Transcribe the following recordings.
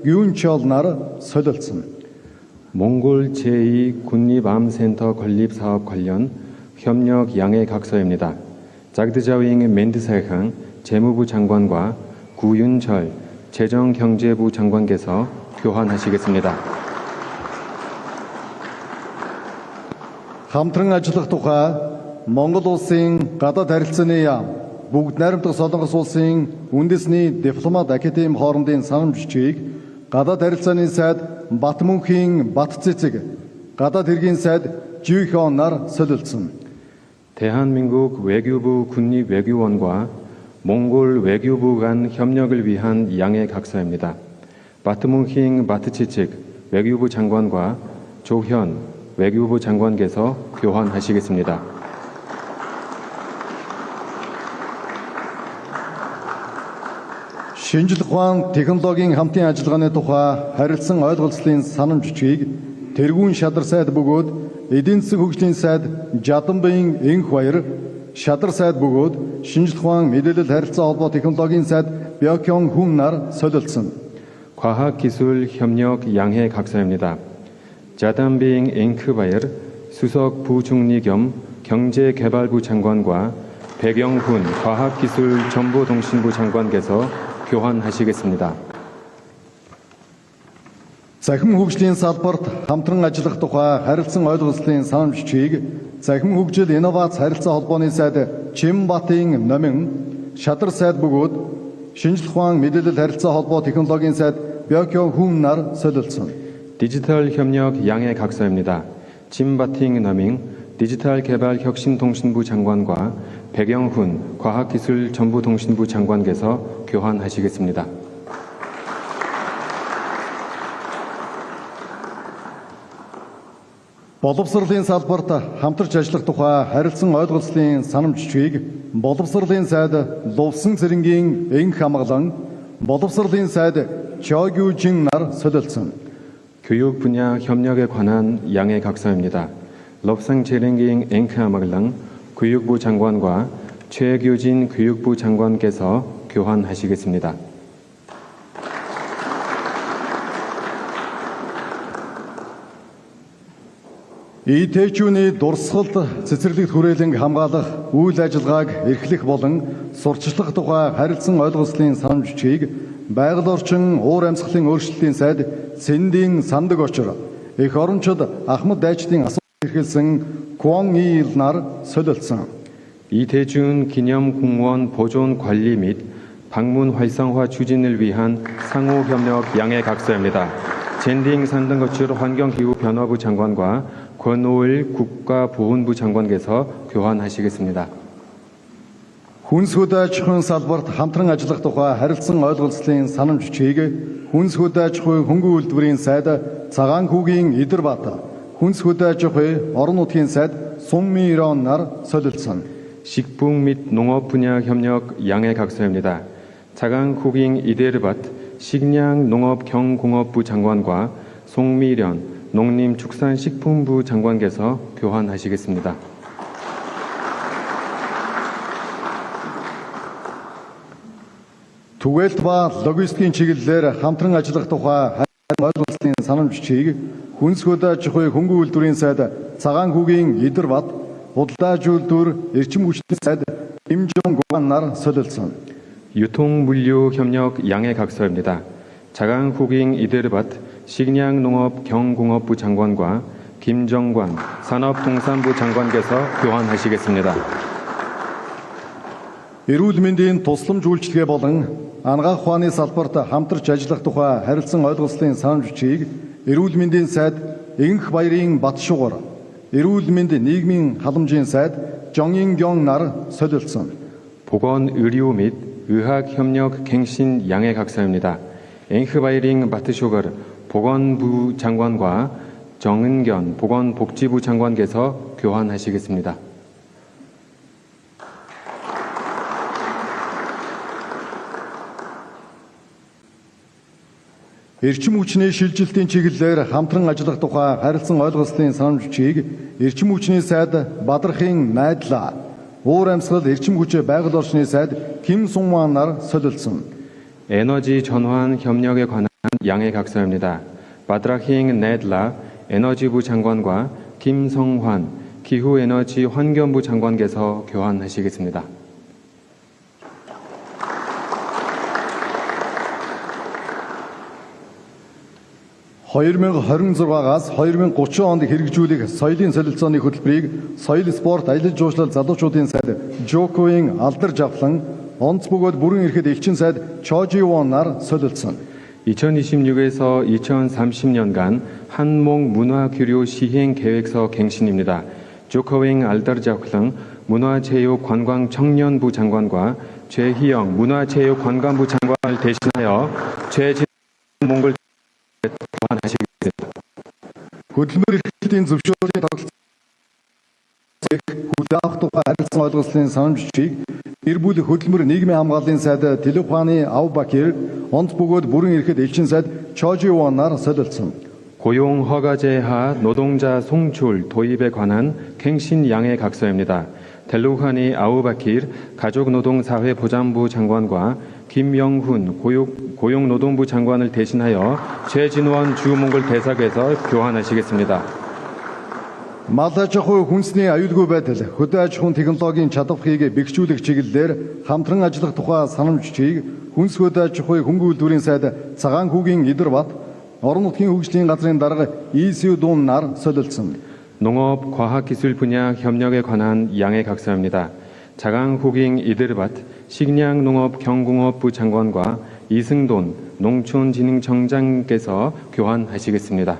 윤철날 서들선 몽골 제2 군립암센터 건립사업 관련 협력 양해각서입니다. 자그드자윙 멘드사이항 재무부 장관과 구윤철 재정경제부 장관께서 교환하시겠습니다. хамтран ажиллах тухай Монгол улсын гадаад харилцааны яам бүгд найрамдах Солонгос улсын үндэсний дипломат академи хоорондын санамж бичгийг гадаад харилцааны сайд Батмөнхийн Батцэцэг гадаад хэргийн сайд Жүйхонаар солилцсон. 대한민국 외교부 군립외교원과 몽골 외교부 간 협력을 위한 양해각서입니다. 바트문힝 바트치칙 외교부 장관과 조현 외교부 장관께서 교환하시겠습니다. Шинжлэх ухаан технологийн хамтын ажиллагааны тухай харилцан ойлголцлын санамж бичгийг тэргүүн шадар сайд бөгөөд эдийн засаг хөгжлийн сайд Жаданбын Энх баяр шадар сайд бөгөөд шинжлэх ухаан мэдээлэл харилцаа холбоо технологийн сайд Бёкён 훈날 солилцсон. 과학기술 협력 양해 각서입니다. 자단빙 앵크바이르 수석 부총리 겸 경제개발부 장관과 백영훈 과학기술정보통신부 장관께서 교환하시겠습니다. Захим хөгжлийн салбарт хамтран ажиллах тухай харилцан ойлголцлын санамж бичгийг Захим хөгжил инновац харилцаа холбооны сайд Чимбатын номин шадар сайд бөгөөд шинжлэх ухаан мэдээлэл харилцаа холбоо технологийн сайд Бёкён 훈날 солилцсон. 디지털 협력 양해 각서입니다. 짐바팅 너밍 디지털 개발 혁신통신부 장관과 백영훈 과학기술정보통신부 장관께서 교환하시겠습니다. Боловсролын салбарт хамтарч ажиллах тухай харилцан ойлголцлын санамж бичгийг боловсролын сайд Лувсан цэрэнгийн Энх хамгаалан боловсролын сайд Чогюжиннар солилцсон. 교육 분야 협력에 관한 양해 각서입니다. 럽상 제랭ging 앵크아마글랑 교육부 장관과 최규진 교육부 장관께서 교환하시겠습니다. ИТ-чүүний дурсгалд цэцэрлэгт хүрээлэн хамгаалах үйл ажиллагааг эрхлэх болон сурчлах тухай харилцан ойлголцлын санамж бичгийг байгаль орчин уур амьсгалын өөрчлөлтийн сайд Сэндийн сандаг очор эх орончид Ахмад дайчдын асуулт эрхэлсэн Куон Иилнаар солилцсон. 이대준 기념공원 보존 관리 및 방문 활성화 추진을 위한 상호 협력 양해 각서입니다. 젠딩 산등거출 환경기후변화부 장관과 권오일 국가보훈부 장관께서 교환하시겠습니다. Хүнс хөдөө аж ахуйн салбарт хамтран ажиллах тухай харилцан ойлголцлын санамж бичгийг Хүнс хөдөө аж ахуйн хөнгөн үйлдвэрийн сайд Цагаан хүүгийн Идэрбат, Хүнс хөдөө аж ахуйн орон нутгийн сайд Сунмиронаар солилцсон. 식품 및 농업 분야 협력 양해 각서입니다. 차강 쿠깅 이데르밭 식량농업경공업부 장관과 송미련 농림축산식품부 장관께서 교환하시겠습니다. Түгээлт ба логистикийн чиглэлээр хамтран ажиллах тухай ойлголцлын санамж бичгийг Хүнс хөдөө аж ахуйн хөнгөн үйлдвэрийн сайд Цагаан хүүгийн Идэрбат, Худалдаж үйлдвэр эрчим хүчний сайд 김종관날 солилцсон. 유통물류 협력 양해 각서입니다. 자강 후깅 이데르밭 식량농업경공업부 장관과 김정관 산업통상부 장관께서 교환하시겠습니다. Эрүүл мэндийн тусламж үйлчилгээ болон анагаах ухааны салбарт хамтарч ажиллах тухай харилцан ойлголцлын санамж бичгийг эрүүл мэндийн сайд Энх баярын Батшуугар, эрүүл мэнд нийгмийн халамжийн сайд 정인경날 солилцсон. 보건 의료 및 의학 협력 갱신 양해 각서입니다. 앵흐바이링 바트쇼거 보건부 장관과 정은견 보건복지부 장관께서 교환하시겠습니다. Эрчим хүчний шилжилтийн чиглэлээр хамтран ажиллах тухай харилцан ойлголцлын санамж бичгийг эрчим хүчний сайд Бадрахын Найдлаа, уур амьсгал эрчим хүч байгаль орчны сайд Ким Сунманаар солилцсон. 에너지 전환 협력에 관한 양해 각서입니다. 바드라힝 네들라 에너지부 장관과 김성환 기후에너지 환경부 장관께서 교환하시겠습니다. (2026-аас 2030 онд хэрэгжүүлэх соёлын солилцооны хөтөлбөрийг соёл спорт аялал жуулчлал залуучуудын сайд Жоковын алдар жавхлан онц бөгөөд бүрэн эрэхэд элчин сайд Чоживонаар солилцсон. 2026에서 2030년간 한몽 문화규류 시행 계획서 갱신입니다. 조커윙 알다르자클릉 문화체육관광청년부 장관과 최희영 문화체육관광부 장관을 대신하여 최진 몽골 교환하시겠습니다. Хөтөлбөр эрхлэлтийн зөвшөөрлийн тогтолцоог хүлээх тухай харилцан ойлгуулсан санамжчийг гэр бүл хөтөлбөр нийгмийн хамгааллын сайд Телефаны Авбакир онц бөгөөд бүрэн эрэхэд элчин сайд Чоживонаар солилцсон. 고용 허가제하 노동자 송출 도입에 관한 갱신 양해 각서입니다. 델루하니 아우바킬 가족노동사회보장부 장관과 김영훈 고용노동부 장관을 대신하여 최진원 주몽골 대사께서 교환하시겠습니다. Мал аж ахуй хүнсний аюулгүй байдал, хөдөө аж ахуйн технологийн чадварыг бэхжүүлэх чиглэлээр хамтран ажиллах тухай санамжчийг хүнс хөдөө аж ахуй хөнгөн үйлдвэрийн сайд Цагаан хүүгийн Идэрбат орон нутгийн хөгжлийн газрын дарга 이수돈날 солилцсон. 농업 과학기술 분야 협력에 관한 양해 각서입니다. 자강 후깅 이드르밭 식량농업 경공업부 장관과 이승돈 농촌진흥청장께서 교환하시겠습니다.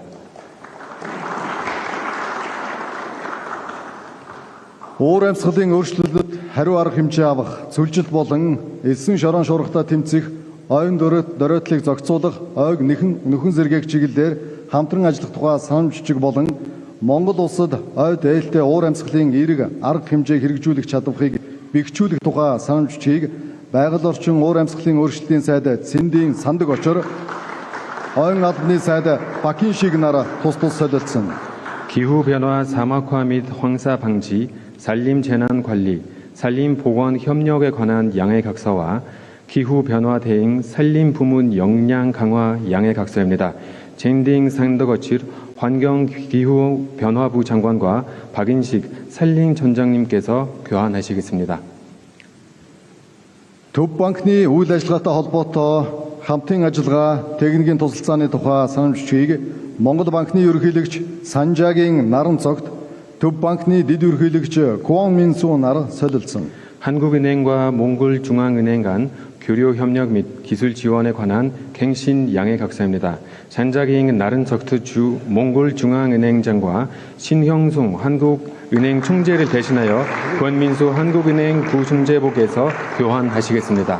Уур амьсгалын өөрчлөлтөд хариу арга хэмжээ авах, зөвлөлт болон элсэн шорон шуурхтай тэмцэх, ойн дөрөөдлийг зохицуулах, ойг нөхөн зэргийг чиглэлээр хамтран ажиллах тухай санамжчиг болон Монгол улсад ойд ээлтэй уур амьсгалын эерэг арга хэмжээг хэрэгжүүлэх чадварыг бэхжүүлэх тухай санамжчийг байгаль орчин уур амьсгалын өөрчлөлтийн сайд Цэндийн Сандаг очор ойн албаны сайд Бакин Шигнаар тус солилцсон. 기후변화 사막화 및 황사 방지, 산림재난관리, 산림보건협력에 관한 양해 각서와 기후변화 대응 산림부문 역량 강화 양해 각서입니다. 젠딩 상더거칠 환경기후변화부 장관과 박인식 산림청장님께서 교환하시겠습니다. Төв банкны үйл ажиллагаатай холбоотой хамтын ажиллагаа техникийн тусалцааны тухай санамжчийг Монгол банкны ерөнхийлөгч Санжаагийн наран цогт Төв банкны дэд ерөнхийлөгч Куан Минсунаар солилцсон. 한국은행과 몽골중앙은행 간 교류 협력 및 기술 지원에 관한 갱신 양해 각서입니다. 잔자기잉 나른석트 주 몽골중앙은행장과 신형송 한국은행 총재를 대신하여 권민수 한국은행 부총재복에서 교환하시겠습니다.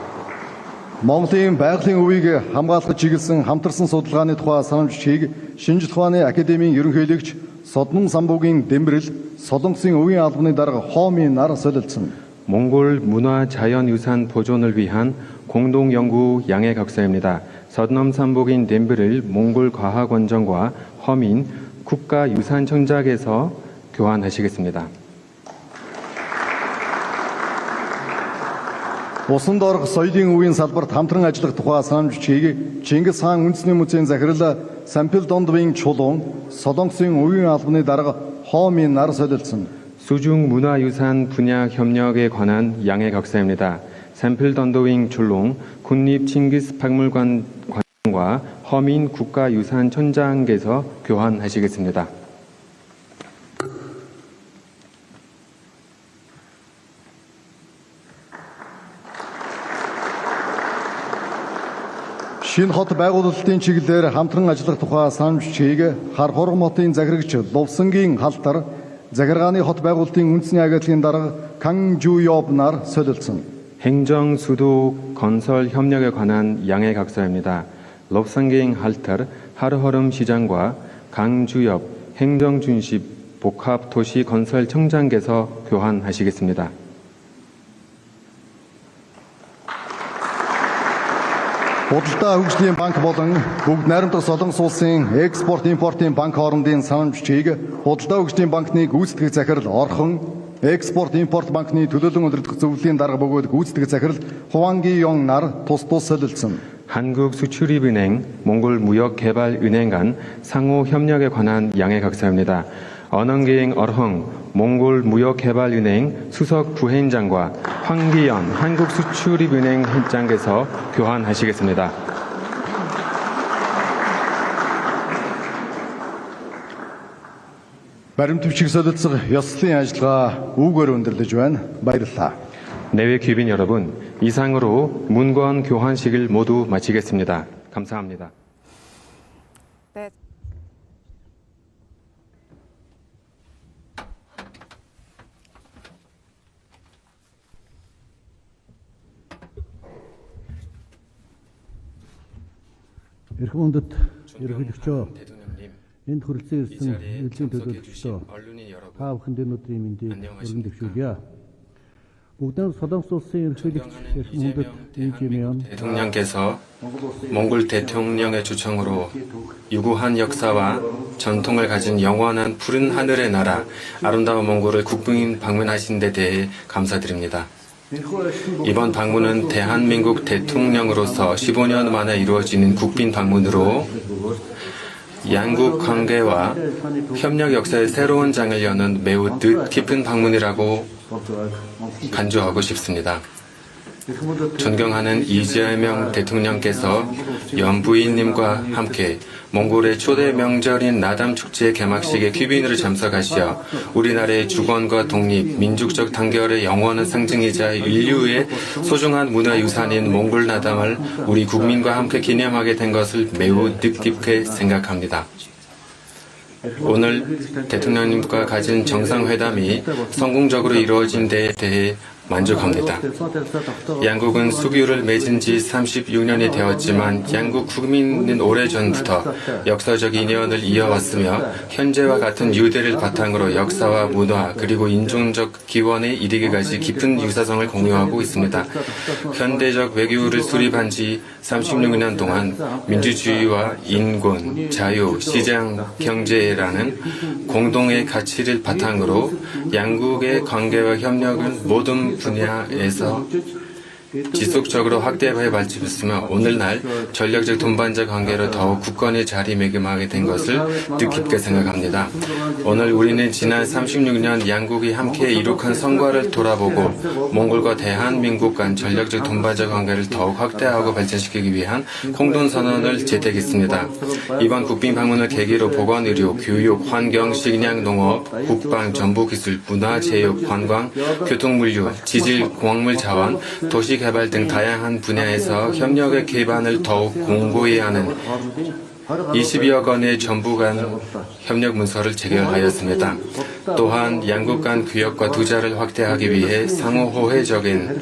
Монголын байгалийн өвийг хамгаалахад чиглэсэн хамтарсан судалгааны тухай санамжчийг Шинжлэх ухааны академийн ерөнхийлөгч Соднон самбуугийн Дэмбэрэл Солонгосын өвийн албаны дарга Хооминаар солилцсон. 몽골 문화자연유산 보존을 위한 공동연구 양해 각서입니다. 서드넘 삼복인 덴브를 몽골 과학원정과 허민 국가유산청장에서 교환하시겠습니다. Усан доорх соёлын өвийн салбарт хамтран ажиллах тухай санамжчийг Чингис хаан үндэсний музейн захирал Сампил Дондвийн чулуун Солонгосын өвийн албаны дарга Хооминаар солилцсон. 수중 문화유산 분야 협력에 관한 양해 각서입니다. 샘플 던더윙 출롱 국립 칭기스 박물관과 허민 국가유산청장께서 교환하시겠습니다. Шинэ хот байгуулалтын чиглэлээр хамтран ажиллах тухай санамжчийг Хар хоргон хотын захирагч Лувсангийн халтар захиргааны хот байгуулалтын үндэсний агентлагийн дарга Кан Жуёбнаар солилцсон. 행정 수도 건설 협력에 관한 양해 각서입니다. 럽상갱 할터 하르허름 시장과 강주엽 행정준십 복합도시건설청장께서 교환하시겠습니다. Худалдаа хөгжлийн банк болон бүгд найрамдах Солонгос улсын экспорт импортын банк хоорондын санамжчийг худалдаа хөгжлийн банкны гүйцэтгэх захирал Орхон экспорт импорт банкны төлөөлөн удирдах зөвлөлийн дарга бөгөөд гүйцэтгэх захирал Хуанги Ён нар тус солилцсон. 한국수출입은행, 몽골무역개발은행 간 상호 협력에 관한 양해각서입니다. 언흥기행 어흥 몽골무역개발은행 수석 부회장과 황기연 한국수출입은행 회장께서 교환하시겠습니다. Баримтөвчиг солилцох ёслолын ажиллагаа үүгээр өндөрлөж байна. Баярлалаа. 내외 귀빈 여러분, 이상으로 문건 교환식을 모두 마치겠습니다. 감사합니다. 네. Эрхэм хүндэт ерөнхийлөгчөө 대통령님, энд хүрэлцэн 이 ирсэн 자리에 элчин 참석해 төлөөлөгчдөө 주신 언론인 여러분, та бүхэнд энэ өдрийн мэндийг 안녕하십니까? өргөн дэвшүүлье. Бүгдээ Солонгос улсын ерөнхийлөгч эрхэм хүндэт Ижимyon 대통령께서 몽골 대통령의 초청으로 유구한 역사와 전통을 가진 영원한 푸른 하늘의 나라 아름다운 몽골을 국빈 방문하신 데 대해 감사드립니다. 이번 방문은 대한민국 대통령으로서 15년 만에 이루어지는 국빈 방문으로 양국 관계와 협력 역사의 새로운 장을 여는 매우 뜻깊은 방문이라고 간주하고 싶습니다. 존경하는 이재명 대통령께서 연부인님과 함께 몽골의 초대 명절인 나담 축제 개막식에 귀빈으로 참석하시어 우리나라의 주권과 독립, 민족적 단결의 영원한 상징이자 인류의 소중한 문화유산인 몽골 나담을 우리 국민과 함께 기념하게 된 것을 매우 뜻깊게 생각합니다. 오늘 대통령님과 가진 정상회담이 성공적으로 이루어진 데에 대해 만족합니다. 양국은 수교를 맺은 지 36년이 되었지만 양국 국민은 오래전부터 역사적 인연을 이어왔으며 현재와 같은 유대를 바탕으로 역사와 문화 그리고 인종적 기원에 이르기까지 깊은 유사성을 공유하고 있습니다. 현대적 외교를 수립한 지 36년 동안 민주주의와 인권, 자유, 시장, 경제라는 공동의 가치를 바탕으로 양국의 관계와 협력은 모든 분야에서 지속적으로 확대해 발전했으며 오늘날 전략적 동반자 관계로 더욱 굳건히 자리매김하게 된 것을 뜻깊게 생각합니다. 오늘 우리는 지난 36년 양국이 함께 이룩한 성과를 돌아보고 몽골과 대한민국 간 전략적 동반자 관계를 더욱 확대하고 발전시키기 위한 공동선언을 채택했습니다. 이번 국빈 방문을 계기로 보건의료, 교육, 환경, 식량, 농업, 국방, 정보기술, 문화체육, 관광, 교통물류, 지질, 광물 자원, 도시 개발 등 다양한 분야에서 협력의 기반을 더욱 공고히 하는 20여 건의 정부 간 협력 문서를 체결하였습니다. 또한 양국 간 교역과 투자를 확대하기 위해 상호 호혜적인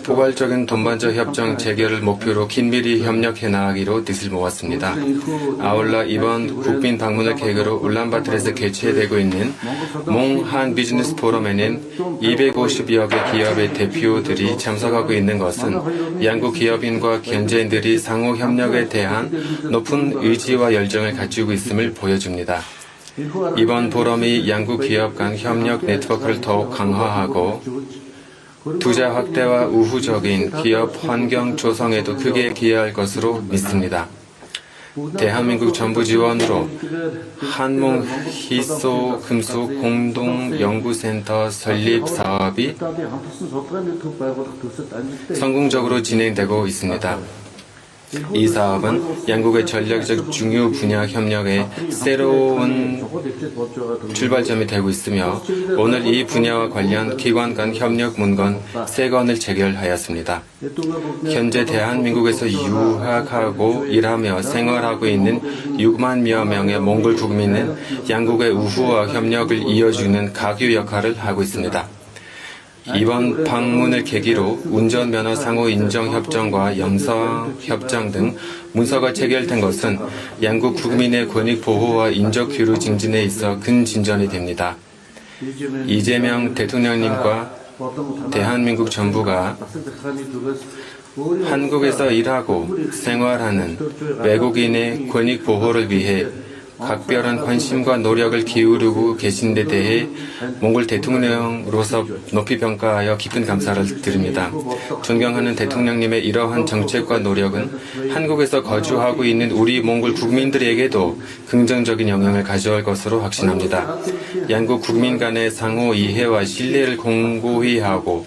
포괄적인 동반자 협정 체결을 목표로 긴밀히 협력해 나가기로 뜻을 모았습니다. 아울러 이번 국빈 방문을 계기로 울란바토르에서 개최되고 있는 몽한 비즈니스 포럼에는 250여 개 기업의 대표들이 참석하고 있는 것은 양국 기업인과 경제인들이 상호 협력에 대한 높은 의지와 열정을 가지고 있음을 보여줍니다. 이번 포럼이 양국 기업 간 협력 네트워크를 더욱 강화하고 투자 확대와 우호적인 기업 환경 조성에도 크게 기여할 것으로 믿습니다. 대한민국 정부 지원으로 한몽 희소 금속 공동연구센터 설립 사업이 성공적으로 진행되고 있습니다. 이 사업은 양국의 전략적 중요 분야 협력의 새로운 출발점이 되고 있으며 오늘 이 분야와 관련 기관 간 협력 문건 3건을 체결하였습니다. 현재 대한민국에서 유학하고 일하며 생활하고 있는 6만여 명의 몽골 국민은 양국의 우호와 협력을 이어주는 가교 역할을 하고 있습니다. 이번 방문을 계기로 운전면허 상호 인정협정과 영성협정 등 문서가 체결된 것은 양국 국민의 권익 보호와 인적 교류 증진에 있어 큰 진전이 됩니다. 이재명 대통령님과 대한민국 정부가 한국에서 일하고 생활하는 외국인의 권익 보호를 위해 각별한 관심과 노력을 기울이고 계신 데 대해 몽골 대통령으로서 높이 평가하여 깊은 감사를 드립니다. 존경하는 대통령님의 이러한 정책과 노력은 한국에서 거주하고 있는 우리 몽골 국민들에게도 긍정적인 영향을 가져올 것으로 확신합니다. 양국 국민 간의 상호 이해와 신뢰를 공고히 하고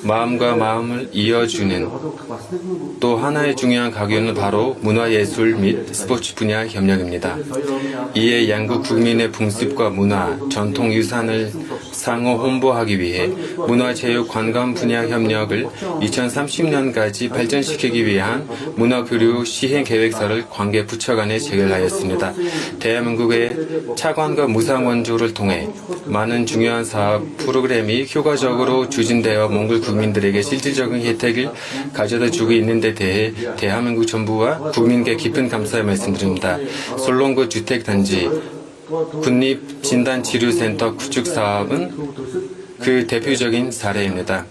마음과 마음을 이어주는 또 하나의 중요한 가교는 바로 문화예술 및 스포츠 분야 협력입니다. 이에 양국 국민의 풍습과 문화, 전통 유산을 상호 홍보하기 위해 문화체육관광 분야 협력을 2030년까지 발전시키기 위한 문화교류 시행계획서를 관계 부처 간에 체결하였습니다. 대한민국의 차관과 무상원조를 통해 많은 중요한 사업 프로그램이 효과적으로 추진되어 몽골 국민들에게 실질적인 혜택을 가져다 주고 있는 데 대해 대한민국 정부와 국민께 깊은 감사의 말씀드립니다. 솔롱구 주택단지 국립진단치료센터 구축 사업은 그 대표적인 사례입니다.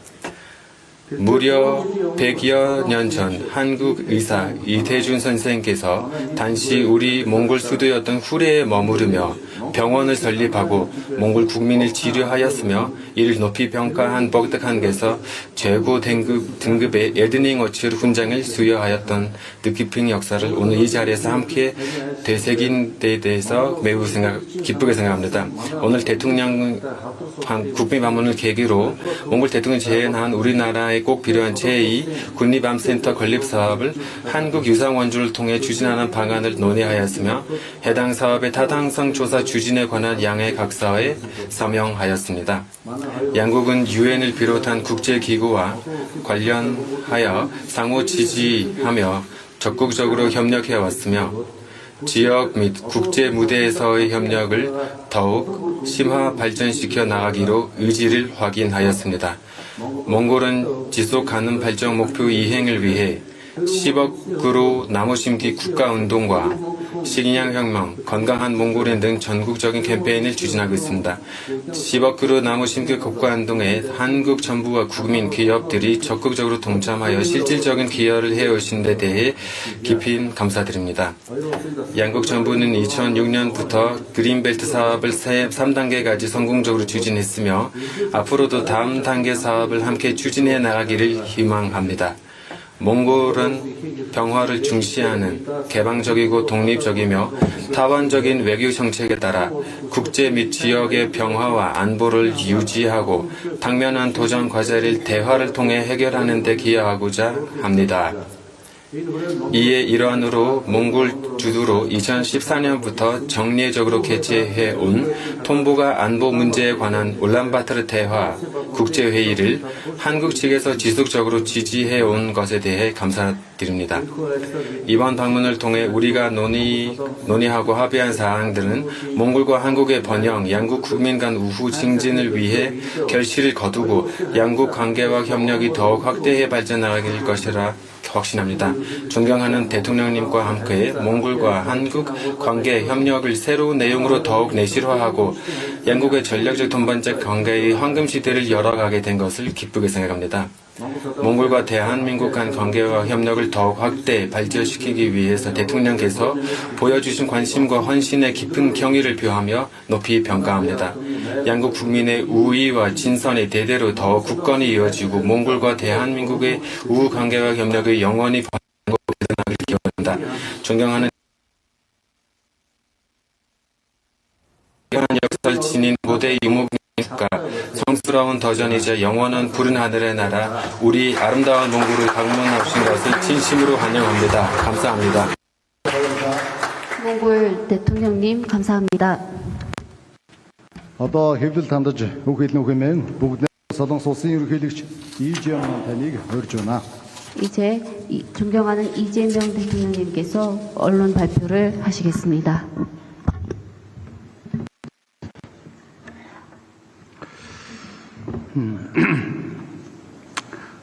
무려 100여 년 전 한국 의사 이태준 선생께서 당시 우리 몽골 수도였던 후레에 머무르며 병원을 설립하고 몽골 국민을 치료하였으며 이를 높이 평가한 복덕한께서 최고 등급의 에드닝 어치 훈장을 수여하였던 뜻깊은 역사를 오늘 이 자리에서 함께 되새긴 데 대해서 매우 기쁘게 생각합니다. 오늘 대통령 국빈 방문을 계기로 몽골 대통령이 제안한 우리나라에 꼭 필요한 제2 국립암센터 건립 사업을 한국 유상원주를 통해 추진하는 방안을 논의하였으며 해당 사업의 타당성 조사 추진에 관한 양해 각서에 서명하였습니다. 양국은 유엔을 비롯한 국제기구와 관련하여 상호 지지하며 적극적으로 협력해왔으며 지역 및 국제 무대에서의 협력을 더욱 심화 발전시켜 나가기로 의지를 확인하였습니다. 몽골은 지속 가능 발전 목표 이행을 위해 10억 그루 나무 심기 국가운동과 식량혁명, 건강한 몽골인 등 전국적인 캠페인을 추진하고 있습니다. 10억 그루 나무 심기 국가운동에 한국 정부와 국민, 기업들이 적극적으로 동참하여 실질적인 기여를 해오신 데 대해 깊이 감사드립니다. 양국 정부는 2006년부터 그린벨트 사업을 3단계까지 성공적으로 추진했으며 앞으로도 다음 단계 사업을 함께 추진해 나가기를 희망합니다. 몽골은 평화를 중시하는 개방적이고 독립적이며 타원적인 외교 정책에 따라 국제 및 지역의 평화와 안보를 유지하고 당면한 도전 과제를 대화를 통해 해결하는 데 기여하고자 합니다. 이에 일환으로 몽골 주도로 2014년부터 정례적으로 개최해온 톰보가 안보 문제에 관한 울란바토르 대화 국제회의를 한국 측에서 지속적으로 지지해온 것에 대해 감사드립니다. 이번 방문을 통해 우리가 논의하고 합의한 사항들은 몽골과 한국의 번영, 양국 국민 간 우호 증진을 위해 결실을 거두고 양국 관계와 협력이 더욱 확대해 발전하길 것이라 확신합니다. 존경하는 대통령님과 함께 몽골과 한국 관계 협력을 새로운 내용으로 더욱 내실화하고 양국의 전략적 동반적 관계의 황금 시대를 열어가게 된 것을 기쁘게 생각합니다. 몽골과 대한민국 간 관계와 협력을 더욱 확대, 발전시키기 위해서 대통령께서 보여주신 관심과 헌신에 깊은 경의를 표하며 높이 평가합니다. 양국 국민의 우위와 진선이 대대로 더 굳건히 이어지고 몽골과 대한민국의 우호 관계와 협력이 영원히 번영하길 기원합니다. 존경하는 역사를 지닌 고대 유목민국가 성스러운 도전이자 영원한 푸른 하늘의 나라 우리 아름다운 몽골을 방문하신 것을 진심으로 환영합니다. 감사합니다. 몽골 대통령님 감사합니다. Одоо хэвлэл тандаж үг хэлнэ хэмээн бүгд Солонгос улсын ерөнхийлөгч 이재명 таныг урьж байна. 이제 존경하는 이재명 대통령님께서 언론 발표를 하시겠습니다.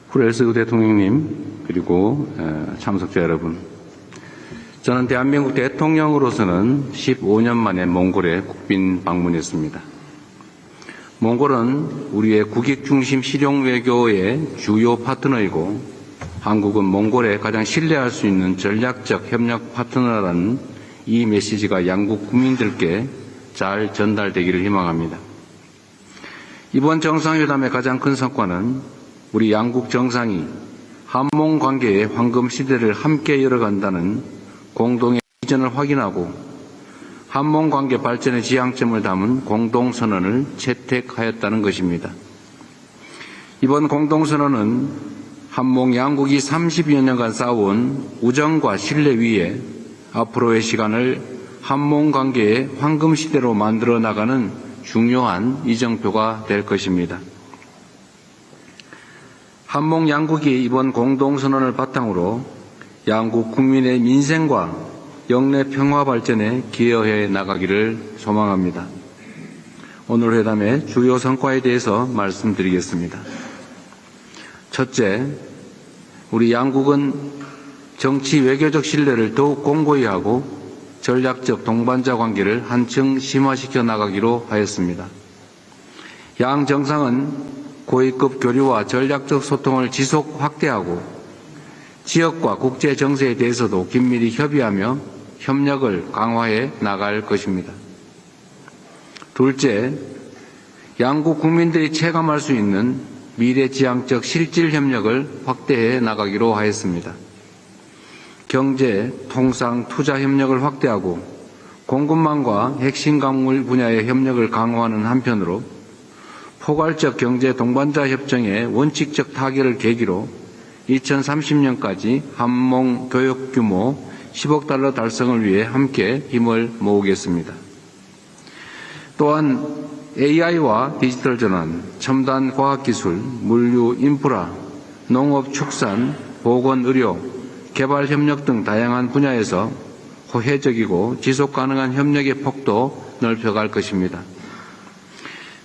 후렐스 대통령님 그리고 참석자 여러분, 저는 대한민국 대통령으로서는 15년 만에 몽골에 국빈 방문했습니다. 몽골은 우리의 국익 중심 실용 외교의 주요 파트너이고 한국은 몽골에 가장 신뢰할 수 있는 전략적 협력 파트너라는 이 메시지가 양국 국민들께 잘 전달되기를 희망합니다. 이번 정상회담의 가장 큰 성과는 우리 양국 정상이 한몽 관계의 황금 시대를 함께 열어간다는 공동의 비전을 확인하고 한몽 관계 발전의 지향점을 담은 공동선언을 채택하였다는 것입니다. 이번 공동선언은 한몽 양국이 30여 년간 쌓아온 우정과 신뢰 위에 앞으로의 시간을 한몽 관계의 황금 시대로 만들어 나가는 중요한 이정표가 될 것입니다. 한몽 양국이 이번 공동선언을 바탕으로 양국 국민의 민생과 영내 평화 발전에 기여해 나가기를 소망합니다. 오늘 회담의 주요 성과에 대해서 말씀드리겠습니다. 첫째, 우리 양국은 정치 외교적 신뢰를 더욱 공고히 하고 전략적 동반자 관계를 한층 심화시켜 나가기로 하였습니다. 양 정상은 고위급 교류와 전략적 소통을 지속 확대하고 지역과 국제 정세에 대해서도 긴밀히 협의하며 협력을 강화해 나갈 것입니다. 둘째, 양국 국민들이 체감할 수 있는 미래지향적 실질 협력을 확대해 나가기로 하였습니다. 경제, 통상, 투자 협력을 확대하고 공급망과 핵심 광물 분야의 협력을 강화하는 한편으로 포괄적 경제 동반자 협정의 원칙적 타결을 계기로 2030년까지 한몽 교역 규모 10억 달러 달성을 위해 함께 힘을 모으겠습니다. 또한 AI와 디지털 전환, 첨단 과학기술, 물류, 인프라, 농업, 축산, 보건, 의료, 개발 협력 등 다양한 분야에서 호혜적이고 지속 가능한 협력의 폭도 넓혀갈 것입니다.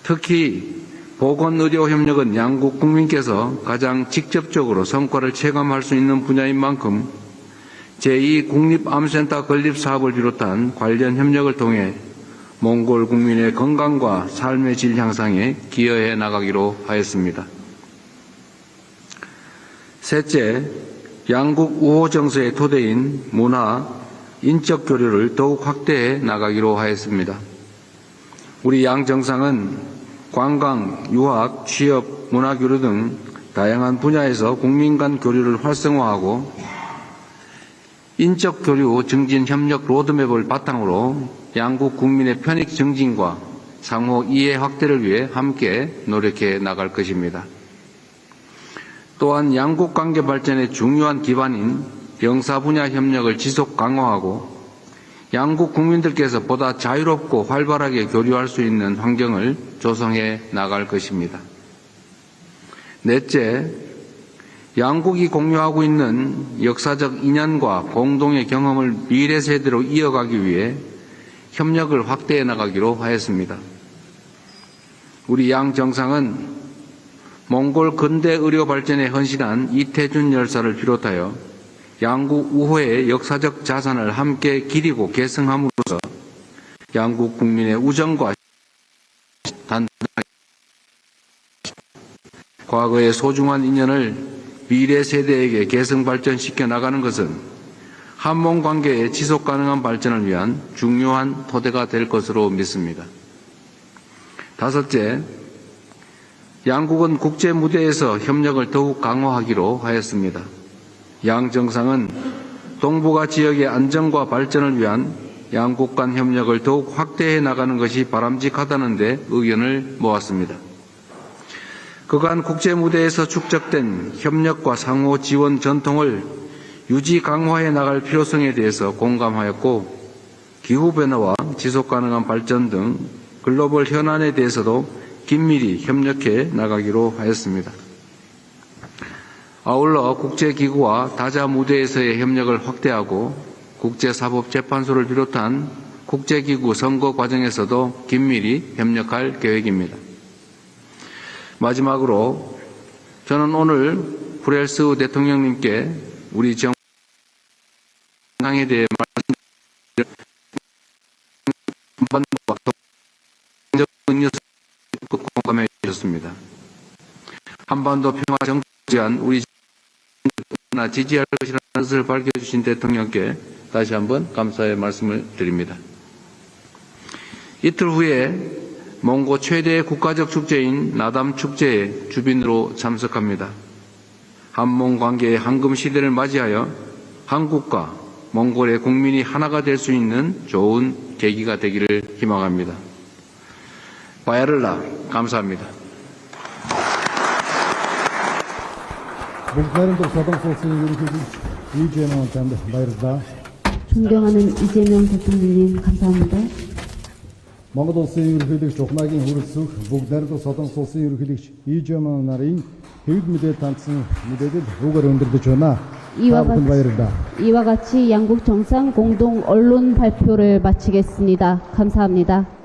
특히 보건의료 협력은 양국 국민께서 가장 직접적으로 성과를 체감할 수 있는 분야인 만큼 제2국립암센터 건립 사업을 비롯한 관련 협력을 통해 몽골 국민의 건강과 삶의 질 향상에 기여해 나가기로 하였습니다. 셋째, 양국 우호 정서의 토대인 문화, 인적 교류를 더욱 확대해 나가기로 하였습니다. 우리 양 정상은 관광, 유학, 취업, 문화교류 등 다양한 분야에서 국민 간 교류를 활성화하고 인적 교류 증진 협력 로드맵을 바탕으로 양국 국민의 편익 증진과 상호 이해 확대를 위해 함께 노력해 나갈 것입니다. 또한 양국 관계 발전의 중요한 기반인 영사 분야 협력을 지속 강화하고 양국 국민들께서 보다 자유롭고 활발하게 교류할 수 있는 환경을 조성해 나갈 것입니다. 넷째, 양국이 공유하고 있는 역사적 인연과 공동의 경험을 미래 세대로 이어가기 위해 협력을 확대해 나가기로 하였습니다. 우리 양 정상은 몽골 근대 의료 발전에 헌신한 이태준 열사를 비롯하여 양국 우호의 역사적 자산을 함께 기리고 계승함으로써 양국 국민의 우정과 단단하게 과거의 소중한 인연을 미래 세대에게 계승 발전시켜 나가는 것은 한몽 관계의 지속 가능한 발전을 위한 중요한 토대가 될 것으로 믿습니다. 다섯째, 양국은 국제 무대에서 협력을 더욱 강화하기로 하였습니다. 양 정상은 동북아 지역의 안정과 발전을 위한 양국 간 협력을 더욱 확대해 나가는 것이 바람직하다는 데 의견을 모았습니다. 그간 국제 무대에서 축적된 협력과 상호 지원 전통을 유지 강화해 나갈 필요성에 대해서 공감하였고 기후변화와 지속가능한 발전 등 글로벌 현안에 대해서도 긴밀히 협력해 나가기로 하였습니다. 아울러 국제기구와 다자 무대에서의 협력을 확대하고 국제사법재판소를 비롯한 국제기구 선거 과정에서도 긴밀히 협력할 계획입니다. 마지막으로 저는 오늘 브렐스 대통령님께 우리 정상에 대해 한반도와 동정적 공감해 주셨습니다. 한반도 평화 정치한 우리 지지할 것이라는 뜻을 밝혀주신 대통령께 다시 한번 감사의 말씀을 드립니다. 이틀 후에 몽고 최대 국가적 축제인 나담 축제에 주빈으로 참석합니다. 한몽 관계의 황금 시대를 맞이하여 한국과 몽골의 국민이 하나가 될 수 있는 좋은 계기가 되기를 희망합니다. 바야를라 감사합니다. 북나라도 서동소스의 유리기지 이재명 대표 바이르다. 존경하는 이재명 대통령님 감사합니다. Монгол улсын ерөнхийлөгч Ухнагийн хүрэлцэх бүгд найрамдах Солонгос улсын ерөнхийлөгч Ижэм нарын хэвд мэдээ тандсан мэдээлэл рүүгээр өндөрлөж байна. 이와 та бүхэнд баярлалаа. 이와 같이 양국 정상 공동 언론 발표를 마치겠습니다. 감사합니다.